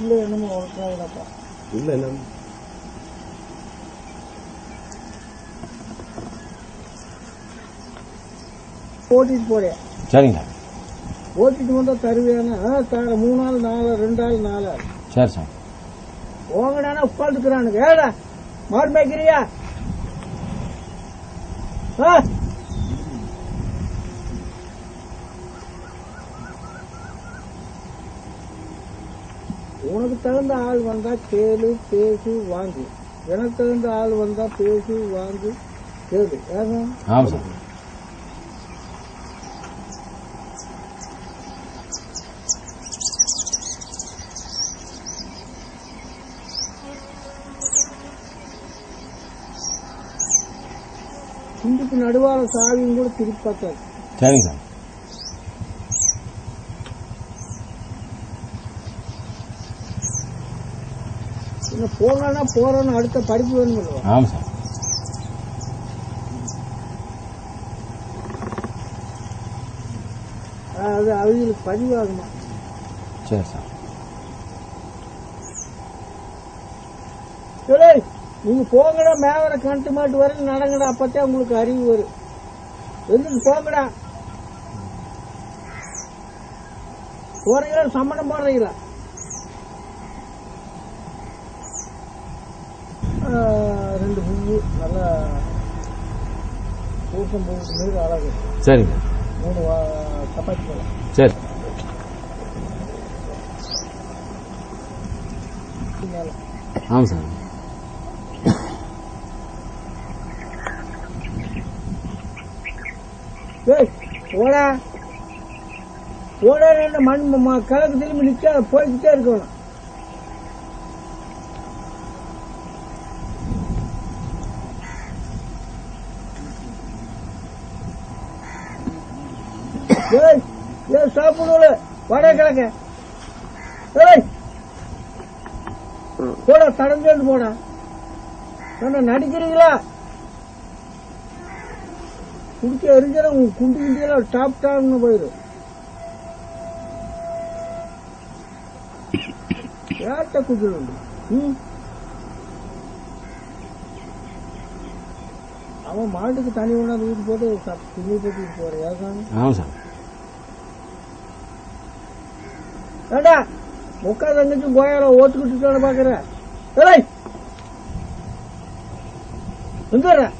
இல்லை என்னமோ உனக்காகப்பா இல்லை என்ன ஓட்டிட்டு போறேன். சரிங்க. ஓட்டிட்டு வந்தா தருவேன்னா தர 3 நாள் 4 2 நாள் 4 நாள். சரி சார். ஓங்கடானா உட்காந்துக்கிறானுங்க. ஏடா மாடு மேய்க்கிறியா? உனக்கு தகுந்த ஆள் வந்தா கேளு பேசு வாங்கு. எனக்கு தகுந்த ஆள் வந்தா பேசு வாங்கு கேளு. ஆமாம் சார். இந்துக்கு நடுவார சாவியும் கூட திருப்பி பார்த்தாரு. சரிங்க சார். இன்னும் போனா போறோன்னு அடுத்த படிப்பு வேணும். ஆமாம் சார். அது அவங்களுக்கு பதிவாகுமா? சரி சார். சரி நீங்க போங்கடா, மேவர கண்டு மாட்டு வரைக்கும் நடங்கடா, அப்பத்தான் உங்களுக்கு அறிவு வரும். எதுக்கு போங்கடா? போறீங்களா சம்மணம் போடுறீங்களா? 2 பூ நல்லா ஊக்கம் போட்டு மீது அழகு. சரிங்க. 3 சப்பாத்தி போல. சரி. ஆமாம் சார். போடா போடா, மண் கிழக்கு திரும்பி நிக்க போய்கிட்டே இருக்கணும். சாப்பிடு வட கிழக்க போடா, தடஞ்சு போடா. நடிக்கிறீங்களா? குடிக்க எரிஞ்சால உங்க குண்டி குண்டியெல்லாம் டாப் டாப்னு போயிடும். ஏட்ட குடிச்சு அவன் மாட்டுக்கு தனி ஒண்ணா வீட்டு போட்டு துணி போட்டு போறேன். ஏண்டா உட்காந்து அங்கிட்டு கோயால ஓத்துக்கிட்டு பாக்குற வந்துடுறேன்.